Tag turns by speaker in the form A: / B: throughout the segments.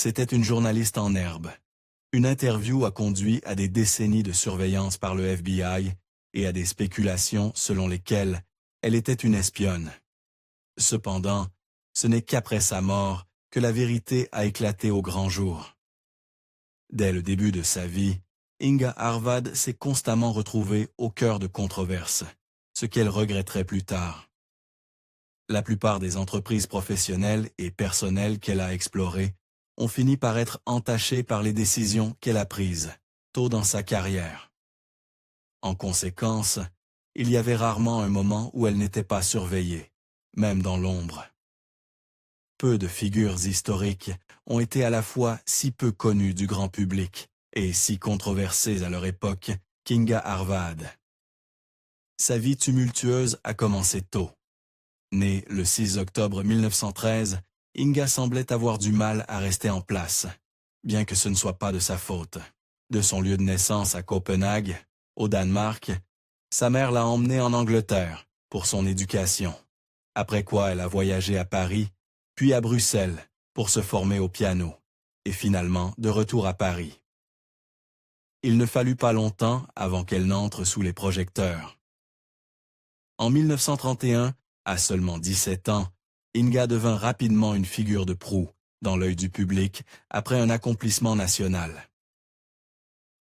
A: C'était une journaliste en herbe. Une interview a conduit à des décennies de surveillance par le FBI et à des spéculations selon lesquelles elle était une espionne. Cependant, ce n'est qu'après sa mort que la vérité a éclaté au grand jour. Dès le début de sa vie, Inga Harvad s'est constamment retrouvée au cœur de controverses, ce qu'elle regretterait plus tard. La plupart des entreprises professionnelles et personnelles qu'elle a explorées ont fini par être entachées par les décisions qu'elle a prises, tôt dans sa carrière. En conséquence, il y avait rarement un moment où elle n'était pas surveillée, même dans l'ombre. Peu de figures historiques ont été à la fois si peu connues du grand public et si controversées à leur époque qu'Inga Harvad. Sa vie tumultueuse a commencé tôt. Née le 6 octobre 1913, Inga semblait avoir du mal à rester en place, bien que ce ne soit pas de sa faute. De son lieu de naissance à Copenhague, au Danemark, sa mère l'a emmenée en Angleterre pour son éducation, après quoi elle a voyagé à Paris, puis à Bruxelles pour se former au piano, et finalement de retour à Paris. Il ne fallut pas longtemps avant qu'elle n'entre sous les projecteurs. En 1931, à seulement 17 ans, Inga devint rapidement une figure de proue dans l'œil du public après un accomplissement national.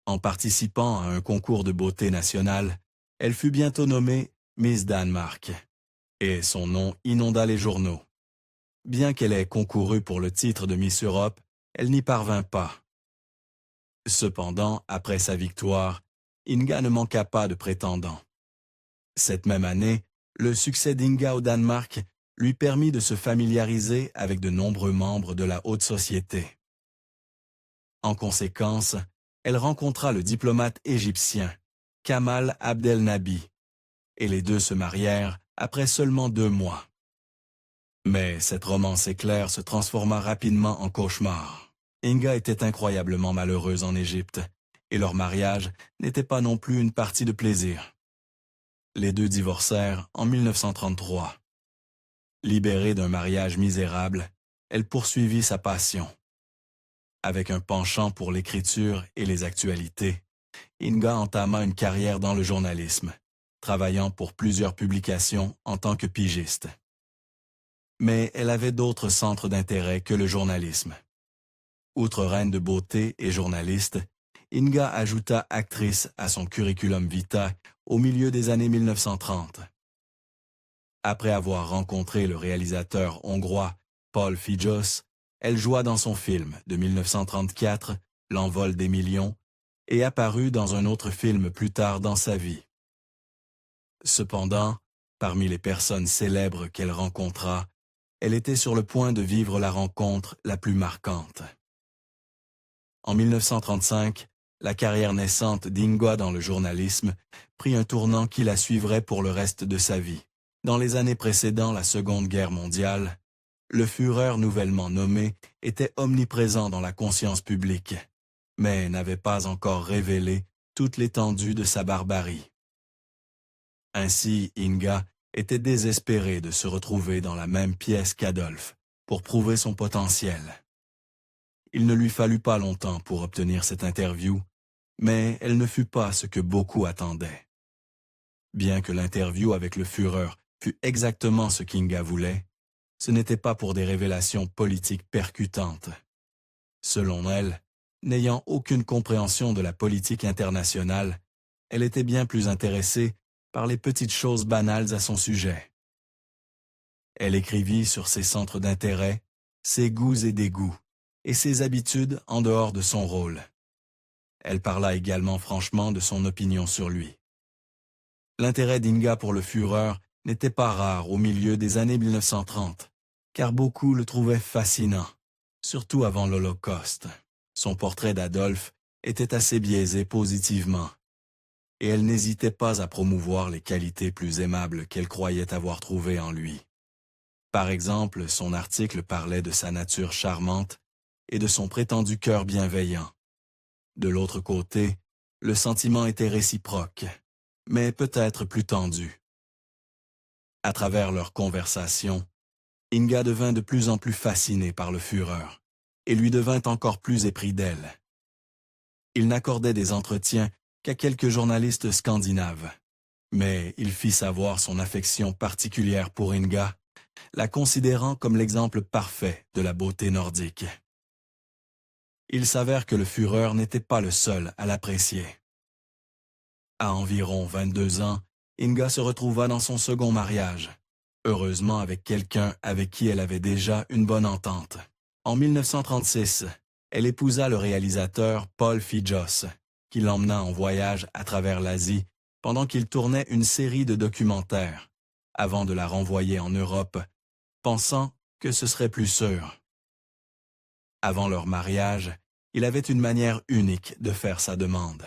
A: En participant à un concours de beauté national, elle fut bientôt nommée Miss Danemark, et son nom inonda les journaux. Bien qu'elle ait concouru pour le titre de Miss Europe, elle n'y parvint pas. Cependant, après sa victoire, Inga ne manqua pas de prétendants. Cette même année, le succès d'Inga au Danemark lui permit de se familiariser avec de nombreux membres de la haute société. En conséquence, elle rencontra le diplomate égyptien, Kamal Abdel Nabi, et les deux se marièrent après seulement 2 mois. Mais cette romance éclair se transforma rapidement en cauchemar. Inga était incroyablement malheureuse en Égypte, et leur mariage n'était pas non plus une partie de plaisir. Les deux divorcèrent en 1933. Libérée d'un mariage misérable, elle poursuivit sa passion. Avec un penchant pour l'écriture et les actualités, Inga entama une carrière dans le journalisme, travaillant pour plusieurs publications en tant que pigiste. Mais elle avait d'autres centres d'intérêt que le journalisme. Outre reine de beauté et journaliste, Inga ajouta actrice à son curriculum vitae au milieu des années 1930. Après avoir rencontré le réalisateur hongrois Paul Fijos, elle joua dans son film de 1934, L'envol des millions, et apparut dans un autre film plus tard dans sa vie. Cependant, parmi les personnes célèbres qu'elle rencontra, elle était sur le point de vivre la rencontre la plus marquante. En 1935, la carrière naissante d'Inga dans le journalisme prit un tournant qui la suivrait pour le reste de sa vie. Dans les années précédant la Seconde Guerre mondiale, le Führer nouvellement nommé était omniprésent dans la conscience publique, mais n'avait pas encore révélé toute l'étendue de sa barbarie. Ainsi, Inga était désespérée de se retrouver dans la même pièce qu'Adolphe pour prouver son potentiel. Il ne lui fallut pas longtemps pour obtenir cette interview, mais elle ne fut pas ce que beaucoup attendaient. Bien que l'interview avec le Führer fût exactement ce qu'Inga voulait, ce n'était pas pour des révélations politiques percutantes. Selon elle, n'ayant aucune compréhension de la politique internationale, elle était bien plus intéressée par les petites choses banales à son sujet. Elle écrivit sur ses centres d'intérêt, ses goûts et dégoûts, et ses habitudes en dehors de son rôle. Elle parla également franchement de son opinion sur lui. L'intérêt d'Inga pour le Führer n'était pas rare au milieu des années 1930, car beaucoup le trouvaient fascinant, surtout avant l'Holocauste. Son portrait d'Adolphe était assez biaisé positivement, et elle n'hésitait pas à promouvoir les qualités plus aimables qu'elle croyait avoir trouvées en lui. Par exemple, son article parlait de sa nature charmante et de son prétendu cœur bienveillant. De l'autre côté, le sentiment était réciproque, mais peut-être plus tendu. À travers leur conversation, Inga devint de plus en plus fascinée par le Führer, et lui devint encore plus épris d'elle. Il n'accordait des entretiens qu'à quelques journalistes scandinaves, mais il fit savoir son affection particulière pour Inga, la considérant comme l'exemple parfait de la beauté nordique. Il s'avère que le Führer n'était pas le seul à l'apprécier. À environ 22 ans, Inga se retrouva dans son second mariage, heureusement avec quelqu'un avec qui elle avait déjà une bonne entente. En 1936, elle épousa le réalisateur Paul Fijos, qui l'emmena en voyage à travers l'Asie pendant qu'il tournait une série de documentaires, avant de la renvoyer en Europe, pensant que ce serait plus sûr. Avant leur mariage, il avait une manière unique de faire sa demande.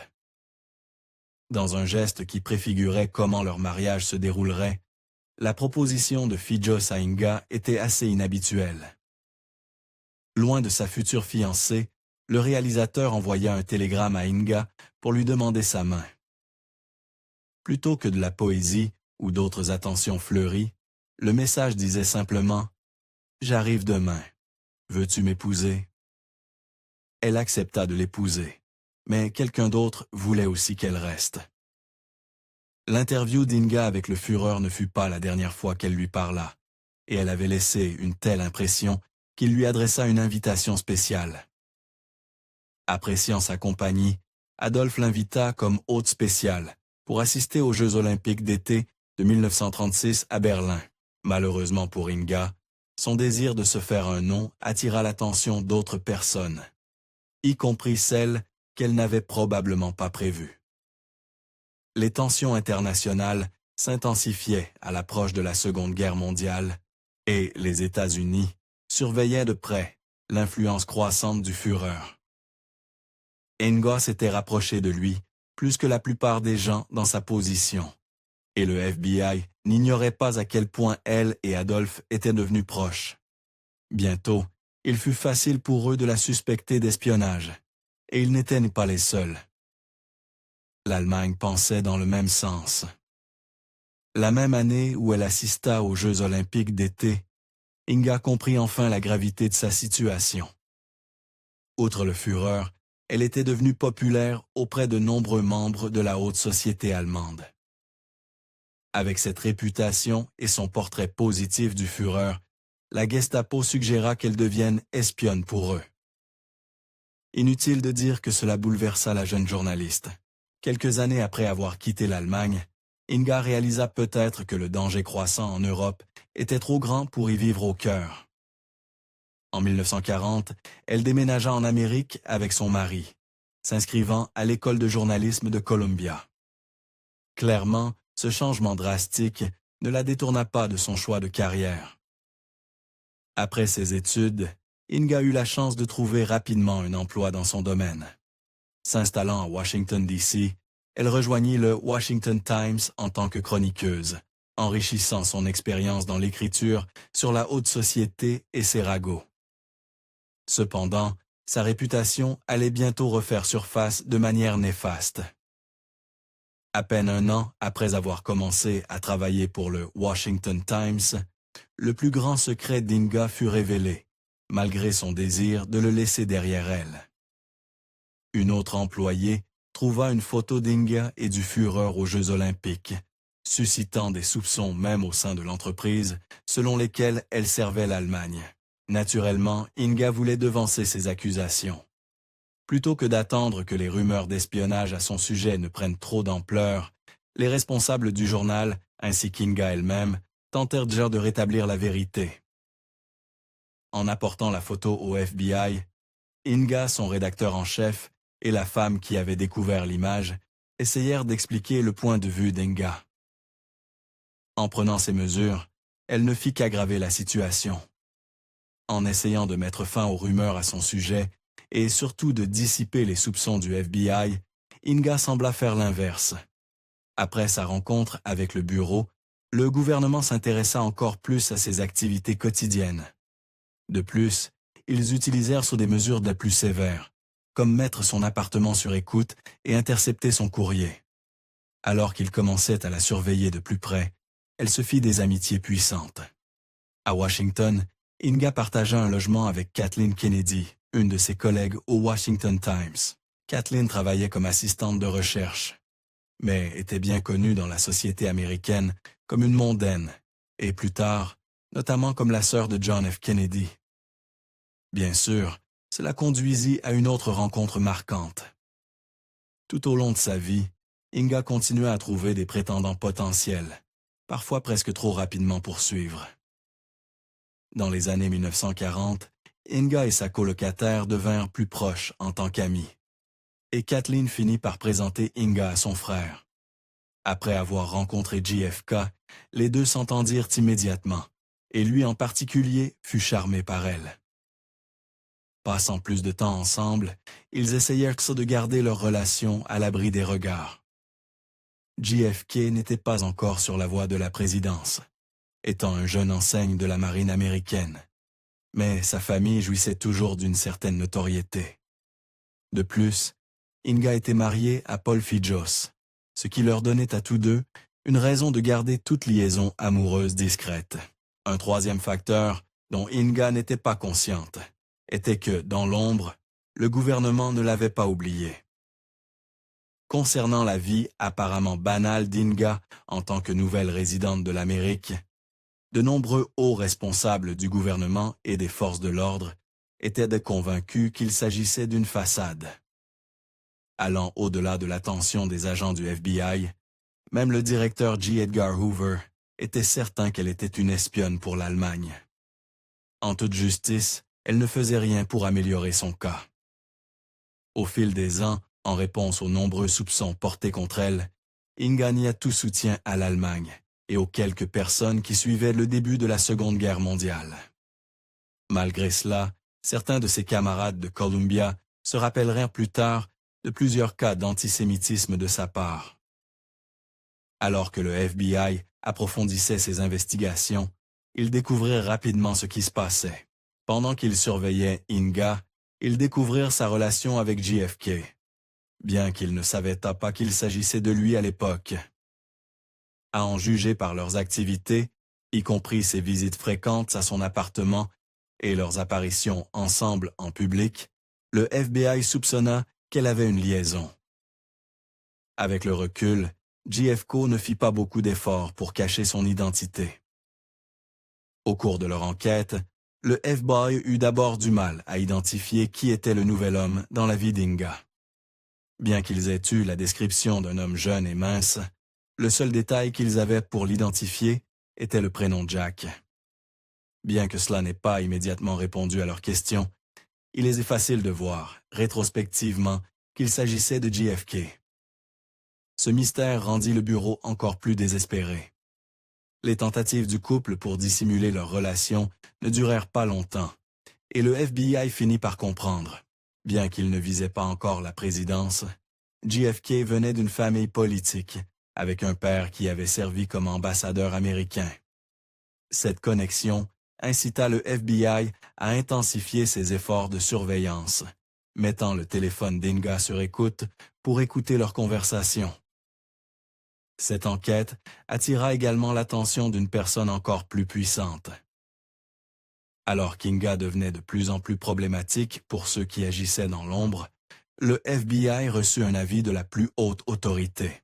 A: Dans un geste qui préfigurait comment leur mariage se déroulerait, la proposition de Fijos à Inga était assez inhabituelle. Loin de sa future fiancée, le réalisateur envoya un télégramme à Inga pour lui demander sa main. Plutôt que de la poésie ou d'autres attentions fleuries, le message disait simplement « J'arrive demain. Veux-tu m'épouser ?» Elle accepta de l'épouser, mais quelqu'un d'autre voulait aussi qu'elle reste. L'interview d'Inga avec le Führer ne fut pas la dernière fois qu'elle lui parla, et elle avait laissé une telle impression qu'il lui adressa une invitation spéciale. Appréciant sa compagnie, Adolphe l'invita comme hôte spécial pour assister aux Jeux olympiques d'été de 1936 à Berlin. Malheureusement pour Inga, son désir de se faire un nom attira l'attention d'autres personnes, y compris celles qu'elle n'avait probablement pas prévues. Les tensions internationales s'intensifiaient à l'approche de la Seconde Guerre mondiale et les États-Unis surveillaient de près l'influence croissante du Führer. Inga s'était rapproché de lui plus que la plupart des gens dans sa position, et le FBI n'ignorait pas à quel point elle et Adolphe étaient devenus proches. Bientôt, il fut facile pour eux de la suspecter d'espionnage, et ils n'étaient pas les seuls. L'Allemagne pensait dans le même sens. La même année où elle assista aux Jeux olympiques d'été, Inga comprit enfin la gravité de sa situation. Outre le Führer, elle était devenue populaire auprès de nombreux membres de la haute société allemande. Avec cette réputation et son portrait positif du Führer, la Gestapo suggéra qu'elle devienne espionne pour eux. Inutile de dire que cela bouleversa la jeune journaliste. Quelques années après avoir quitté l'Allemagne, Inga réalisa peut-être que le danger croissant en Europe était trop grand pour y vivre au cœur. En 1940, elle déménagea en Amérique avec son mari, s'inscrivant à l'école de journalisme de Columbia. Clairement, ce changement drastique ne la détourna pas de son choix de carrière. Après ses études, Inga eut la chance de trouver rapidement un emploi dans son domaine. S'installant à Washington, D.C., elle rejoignit le Washington Times en tant que chroniqueuse, enrichissant son expérience dans l'écriture sur la haute société et ses ragots. Cependant, sa réputation allait bientôt refaire surface de manière néfaste. À peine un an après avoir commencé à travailler pour le Washington Times, le plus grand secret d'Inga fut révélé, malgré son désir de le laisser derrière elle. Une autre employée trouva une photo d'Inga et du Führer aux Jeux olympiques, suscitant des soupçons même au sein de l'entreprise, selon lesquels elle servait l'Allemagne. Naturellement, Inga voulait devancer ces accusations. Plutôt que d'attendre que les rumeurs d'espionnage à son sujet ne prennent trop d'ampleur, les responsables du journal, ainsi qu'Inga elle-même, tentèrent déjà de rétablir la vérité. En apportant la photo au FBI, Inga, son rédacteur en chef, et la femme qui avait découvert l'image essayèrent d'expliquer le point de vue d'Inga. En prenant ces mesures, elle ne fit qu'aggraver la situation. En essayant de mettre fin aux rumeurs à son sujet et surtout de dissiper les soupçons du FBI, Inga sembla faire l'inverse. Après sa rencontre avec le bureau, le gouvernement s'intéressa encore plus à ses activités quotidiennes. De plus, ils utilisèrent sur des mesures des plus sévères, comme mettre son appartement sur écoute et intercepter son courrier. Alors qu'il commençait à la surveiller de plus près, elle se fit des amitiés puissantes. À Washington, Inga partagea un logement avec Kathleen Kennedy, une de ses collègues au Washington Times. Kathleen travaillait comme assistante de recherche, mais était bien connue dans la société américaine comme une mondaine, et plus tard, notamment comme la sœur de John F. Kennedy. Bien sûr, cela conduisit à une autre rencontre marquante. Tout au long de sa vie, Inga continua à trouver des prétendants potentiels, parfois presque trop rapidement pour suivre. Dans les années 1940, Inga et sa colocataire devinrent plus proches en tant qu'amis, et Kathleen finit par présenter Inga à son frère. Après avoir rencontré JFK, les deux s'entendirent immédiatement, et lui en particulier fut charmé par elle. Passant plus de temps ensemble, ils essayèrent de garder leur relation à l'abri des regards. JFK n'était pas encore sur la voie de la présidence, étant un jeune enseigne de la marine américaine, mais sa famille jouissait toujours d'une certaine notoriété. De plus, Inga était mariée à Paul Fijos, ce qui leur donnait à tous deux une raison de garder toute liaison amoureuse discrète. Un troisième facteur, dont Inga n'était pas consciente, était que, dans l'ombre, le gouvernement ne l'avait pas oublié. Concernant la vie apparemment banale d'Inga en tant que nouvelle résidente de l'Amérique, de nombreux hauts responsables du gouvernement et des forces de l'ordre étaient convaincus qu'il s'agissait d'une façade. Allant au-delà de l'attention des agents du FBI, même le directeur J. Edgar Hoover était certain qu'elle était une espionne pour l'Allemagne. En toute justice, elle ne faisait rien pour améliorer son cas. Au fil des ans, en réponse aux nombreux soupçons portés contre elle, Inga nia tout soutien à l'Allemagne et aux quelques personnes qui suivaient le début de la Seconde Guerre mondiale. Malgré cela, certains de ses camarades de Columbia se rappellèrent plus tard de plusieurs cas d'antisémitisme de sa part. Alors que le FBI approfondissait ses investigations, ils découvrirent rapidement ce qui se passait. Pendant qu'ils surveillaient Inga, ils découvrirent sa relation avec JFK, bien qu'ils ne savaient pas qu'il s'agissait de lui à l'époque. À en juger par leurs activités, y compris ses visites fréquentes à son appartement et leurs apparitions ensemble en public, le FBI soupçonna qu'elle avait une liaison. Avec le recul, JFK ne fit pas beaucoup d'efforts pour cacher son identité. Au cours de leur enquête, le FBI eut d'abord du mal à identifier qui était le nouvel homme dans la vie d'Inga. Bien qu'ils aient eu la description d'un homme jeune et mince, le seul détail qu'ils avaient pour l'identifier était le prénom Jack. Bien que cela n'ait pas immédiatement répondu à leurs questions, il est facile de voir, rétrospectivement, qu'il s'agissait de JFK. Ce mystère rendit le bureau encore plus désespéré. Les tentatives du couple pour dissimuler leur relation ne durèrent pas longtemps, et le FBI finit par comprendre. Bien qu'il ne visait pas encore la présidence, JFK venait d'une famille politique, avec un père qui avait servi comme ambassadeur américain. Cette connexion incita le FBI à intensifier ses efforts de surveillance, mettant le téléphone d'Inga sur écoute pour écouter leur conversation. Cette enquête attira également l'attention d'une personne encore plus puissante. Alors qu'Inga devenait de plus en plus problématique pour ceux qui agissaient dans l'ombre, le FBI reçut un avis de la plus haute autorité.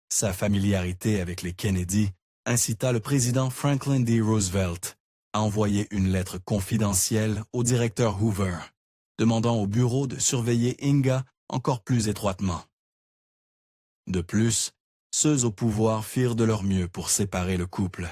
A: Sa familiarité avec les Kennedy incita le président Franklin D. Roosevelt à envoyer une lettre confidentielle au directeur Hoover, demandant au bureau de surveiller Inga encore plus étroitement. De plus, ceux au pouvoir firent de leur mieux pour séparer le couple.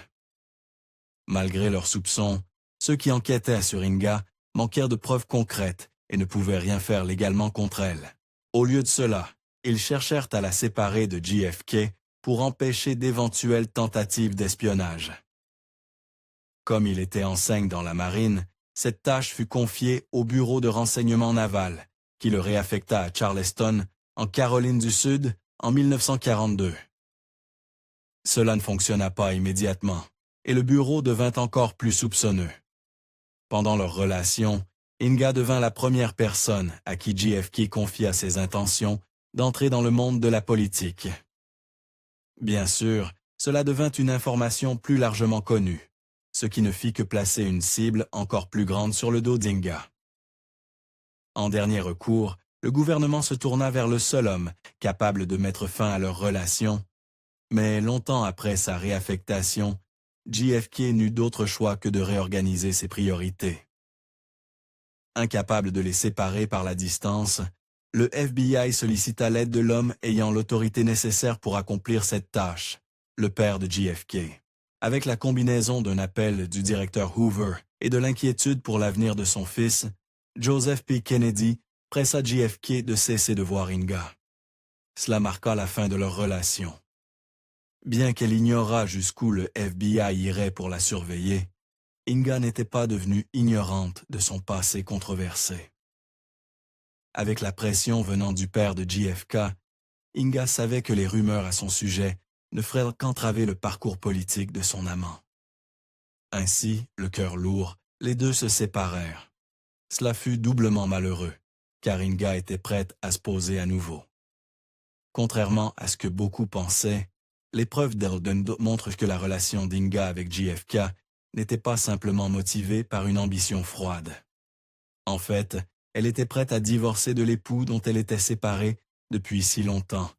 A: Malgré leurs soupçons, ceux qui enquêtaient sur Inga manquèrent de preuves concrètes et ne pouvaient rien faire légalement contre elle. Au lieu de cela, ils cherchèrent à la séparer de JFK pour empêcher d'éventuelles tentatives d'espionnage. Comme il était enseigne dans la marine, cette tâche fut confiée au Bureau de renseignement naval, qui le réaffecta à Charleston, en Caroline du Sud, en 1942. Cela ne fonctionna pas immédiatement, et le bureau devint encore plus soupçonneux. Pendant leur relation, Inga devint la première personne à qui JFK confia ses intentions d'entrer dans le monde de la politique. Bien sûr, cela devint une information plus largement connue, ce qui ne fit que placer une cible encore plus grande sur le dos d'Inga. En dernier recours, le gouvernement se tourna vers le seul homme capable de mettre fin à leur relation. Mais longtemps après sa réaffectation, JFK n'eut d'autre choix que de réorganiser ses priorités. Incapable de les séparer par la distance, le FBI sollicita l'aide de l'homme ayant l'autorité nécessaire pour accomplir cette tâche, le père de JFK. Avec la combinaison d'un appel du directeur Hoover et de l'inquiétude pour l'avenir de son fils, Joseph P. Kennedy pressa JFK de cesser de voir Inga. Cela marqua la fin de leur relation. Bien qu'elle ignorât jusqu'où le FBI irait pour la surveiller, Inga n'était pas devenue ignorante de son passé controversé. Avec la pression venant du père de JFK, Inga savait que les rumeurs à son sujet ne feraient qu'entraver le parcours politique de son amant. Ainsi, le cœur lourd, les deux se séparèrent. Cela fut doublement malheureux, car Inga était prête à se poser à nouveau. Contrairement à ce que beaucoup pensaient, les preuves d'Eldon montrent que la relation d'Inga avec JFK n'était pas simplement motivée par une ambition froide. En fait, elle était prête à divorcer de l'époux dont elle était séparée depuis si longtemps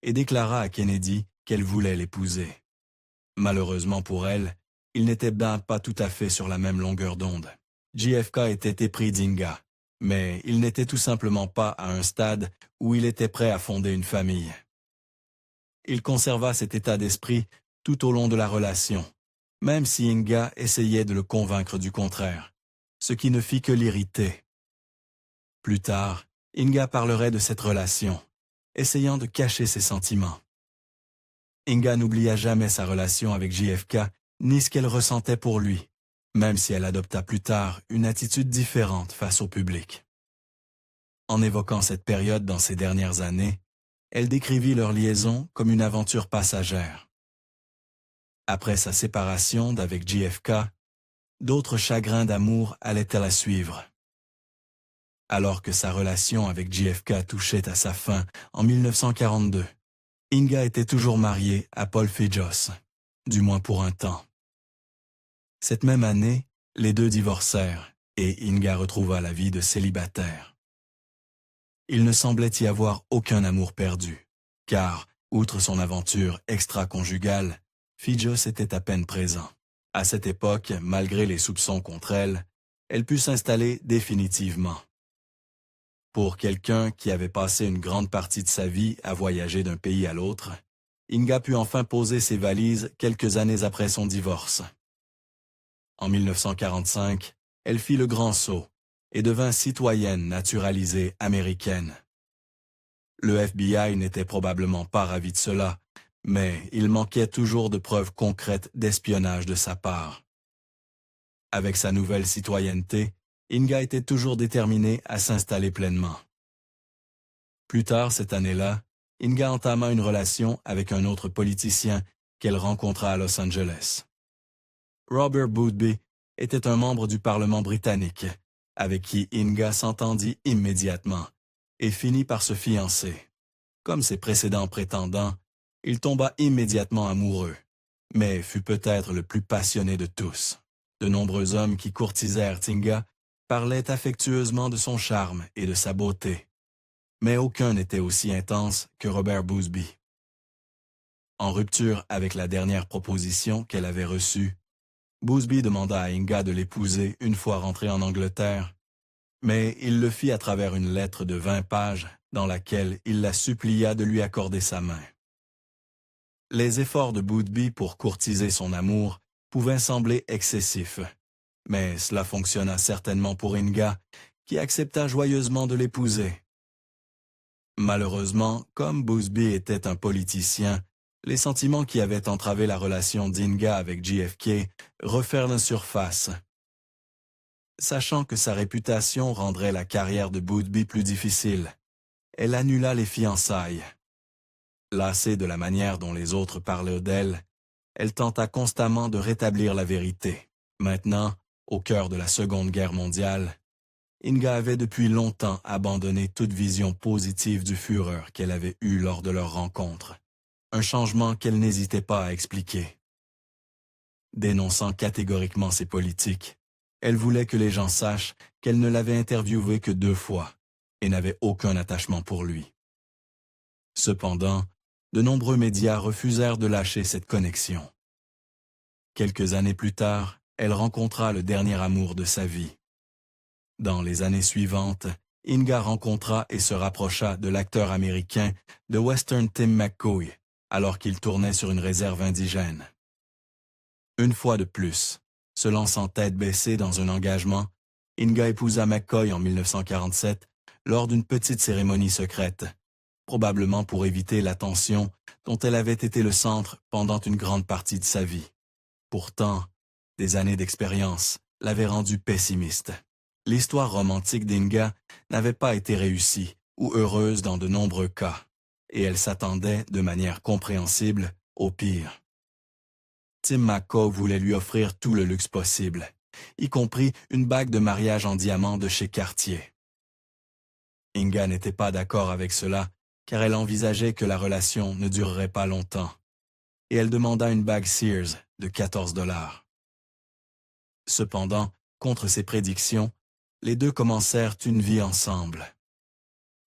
A: et déclara à Kennedy qu'elle voulait l'épouser. Malheureusement pour elle, ils n'étaient bien pas tout à fait sur la même longueur d'onde. JFK était épris d'Inga, mais il n'était tout simplement pas à un stade où il était prêt à fonder une famille. Il conserva cet état d'esprit tout au long de la relation, même si Inga essayait de le convaincre du contraire, ce qui ne fit que l'irriter. Plus tard, Inga parlerait de cette relation, essayant de cacher ses sentiments. Inga n'oublia jamais sa relation avec JFK ni ce qu'elle ressentait pour lui, même si elle adopta plus tard une attitude différente face au public. En évoquant cette période dans ses dernières années, elle décrivit leur liaison comme une aventure passagère. Après sa séparation d'avec JFK, d'autres chagrins d'amour allaient à la suivre. Alors que sa relation avec JFK touchait à sa fin en 1942, Inga était toujours mariée à Paul Fijos, du moins pour un temps. Cette même année, les deux divorcèrent et Inga retrouva la vie de célibataire. Il ne semblait y avoir aucun amour perdu, car, outre son aventure extra-conjugale, Fijos était à peine présent. À cette époque, malgré les soupçons contre elle, elle put s'installer définitivement. Pour quelqu'un qui avait passé une grande partie de sa vie à voyager d'un pays à l'autre, Inga put enfin poser ses valises quelques années après son divorce. En 1945, elle fit le grand saut et devint citoyenne naturalisée américaine. Le FBI n'était probablement pas ravi de cela, mais il manquait toujours de preuves concrètes d'espionnage de sa part. Avec sa nouvelle citoyenneté, Inga était toujours déterminée à s'installer pleinement. Plus tard cette année-là, Inga entama une relation avec un autre politicien qu'elle rencontra à Los Angeles. Robert Boothby était un membre du Parlement britannique, avec qui Inga s'entendit immédiatement et finit par se fiancer. Comme ses précédents prétendants, il tomba immédiatement amoureux, mais fut peut-être le plus passionné de tous. De nombreux hommes qui courtisèrent Inga parlaient affectueusement de son charme et de sa beauté, mais aucun n'était aussi intense que Robert Boothby. En rupture avec la dernière proposition qu'elle avait reçue, Boothby demanda à Inga de l'épouser une fois rentré en Angleterre, mais il le fit à travers une lettre de 20 pages dans laquelle il la supplia de lui accorder sa main. Les efforts de Boothby pour courtiser son amour pouvaient sembler excessifs, mais cela fonctionna certainement pour Inga, qui accepta joyeusement de l'épouser. Malheureusement, comme Boothby était un politicien, les sentiments qui avaient entravé la relation d'Inga avec JFK referent la surface. Sachant que sa réputation rendrait la carrière de Boothby plus difficile, elle annula les fiançailles. Lassée de la manière dont les autres parlaient d'elle, elle tenta constamment de rétablir la vérité. Maintenant, au cœur de la Seconde Guerre mondiale, Inga avait depuis longtemps abandonné toute vision positive du Führer qu'elle avait eue lors de leur rencontre, un changement qu'elle n'hésitait pas à expliquer. Dénonçant catégoriquement ses politiques, elle voulait que les gens sachent qu'elle ne l'avait interviewé que 2 fois et n'avait aucun attachement pour lui. Cependant, de nombreux médias refusèrent de lâcher cette connexion. Quelques années plus tard, elle rencontra le dernier amour de sa vie. Dans les années suivantes, Inga rencontra et se rapprocha de l'acteur américain de western Tim McCoy, alors qu'il tournait sur une réserve indigène. Une fois de plus, se lançant tête baissée dans un engagement, Inga épousa McCoy en 1947 lors d'une petite cérémonie secrète, probablement pour éviter l'attention dont elle avait été le centre pendant une grande partie de sa vie. Pourtant, des années d'expérience l'avaient rendue pessimiste. L'histoire romantique d'Inga n'avait pas été réussie ou heureuse dans de nombreux cas, et elle s'attendait, de manière compréhensible, au pire. Tim McCoy voulait lui offrir tout le luxe possible, y compris une bague de mariage en diamant de chez Cartier. Inga n'était pas d'accord avec cela, car elle envisageait que la relation ne durerait pas longtemps, et elle demanda une bague Sears de 14 $. Cependant, contre ses prédictions, les deux commencèrent une vie ensemble.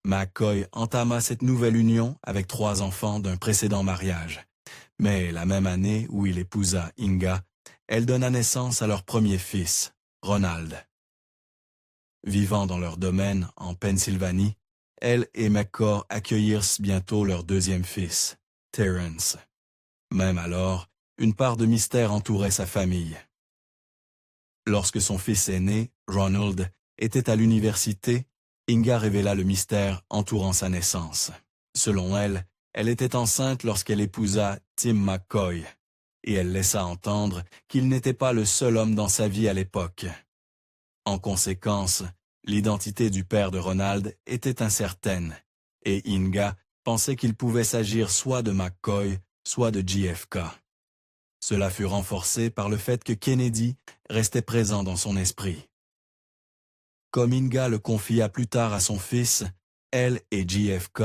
A: McCoy entama cette nouvelle union avec 3 enfants d'un précédent mariage, mais la même année où il épousa Inga, elle donna naissance à leur premier fils, Ronald. Vivant dans leur domaine en Pennsylvanie, elle et McCoy accueillirent bientôt leur deuxième fils, Terrence. Même alors, une part de mystère entourait sa famille. Lorsque son fils aîné, Ronald, était à l'université, Inga révéla le mystère entourant sa naissance. Selon elle, elle était enceinte lorsqu'elle épousa Tim McCoy, et elle laissa entendre qu'il n'était pas le seul homme dans sa vie à l'époque. En conséquence, l'identité du père de Ronald était incertaine, et Inga pensait qu'il pouvait s'agir soit de McCoy, soit de JFK. Cela fut renforcé par le fait que Kennedy restait présent dans son esprit. Comme Inga le confia plus tard à son fils, elle et JFK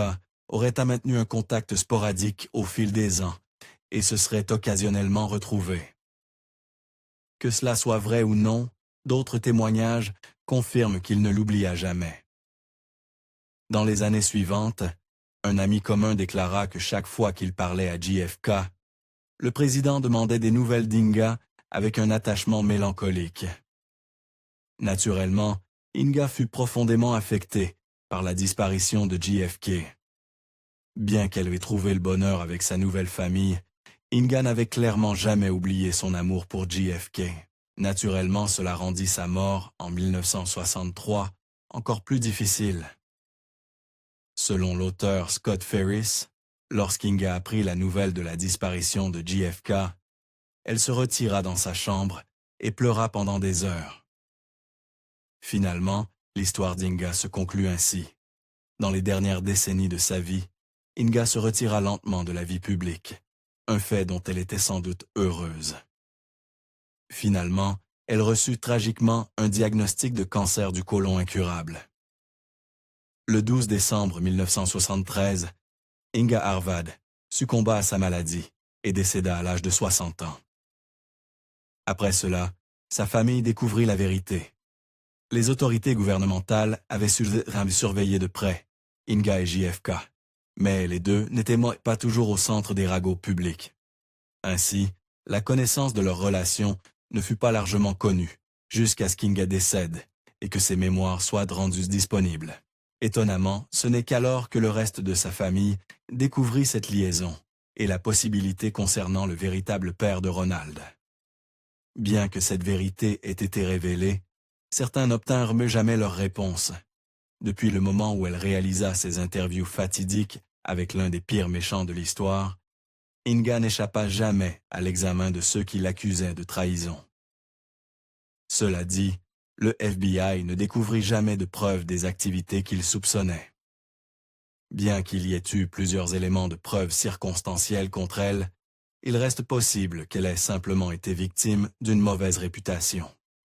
A: auraient maintenu un contact sporadique au fil des ans et se seraient occasionnellement retrouvés. Que cela soit vrai ou non, d'autres témoignages confirment qu'il ne l'oublia jamais. Dans les années suivantes, un ami commun déclara que chaque fois qu'il parlait à JFK, le président demandait des nouvelles d'Inga avec un attachement mélancolique. Naturellement, Inga fut profondément affectée par la disparition de JFK. Bien qu'elle ait trouvé le bonheur avec sa nouvelle famille, Inga n'avait clairement jamais oublié son amour pour JFK. Naturellement, cela rendit sa mort, en 1963, encore plus difficile. Selon l'auteur Scott Ferris, lorsqu'Inga apprit la nouvelle de la disparition de JFK, elle se retira dans sa chambre et pleura pendant des heures. Finalement, l'histoire d'Inga se conclut ainsi. Dans les dernières décennies de sa vie, Inga se retira lentement de la vie publique, un fait dont elle était sans doute heureuse. Finalement, elle reçut tragiquement un diagnostic de cancer du côlon incurable. Le 12 décembre 1973, Inga Harvad succomba à sa maladie et décéda à l'âge de 60 ans. Après cela, sa famille découvrit la vérité. Les autorités gouvernementales avaient surveillé de près Inga et JFK, mais les deux n'étaient pas toujours au centre des ragots publics. Ainsi, la connaissance de leur relation ne fut pas largement connue, jusqu'à ce qu'Inga décède et que ses mémoires soient rendues disponibles. Étonnamment, ce n'est qu'alors que le reste de sa famille découvrit cette liaison et la possibilité concernant le véritable père de Ronald. Bien que cette vérité ait été révélée, certains n'obtinrent jamais leur réponse. Depuis le moment où elle réalisa ses interviews fatidiques avec l'un des pires méchants de l'histoire, Inga n'échappa jamais à l'examen de ceux qui l'accusaient de trahison. Cela dit, le FBI ne découvrit jamais de preuves des activités qu'il soupçonnait. Bien qu'il y ait eu plusieurs éléments de preuves circonstancielles contre elle, il reste possible qu'elle ait simplement été victime d'une mauvaise réputation.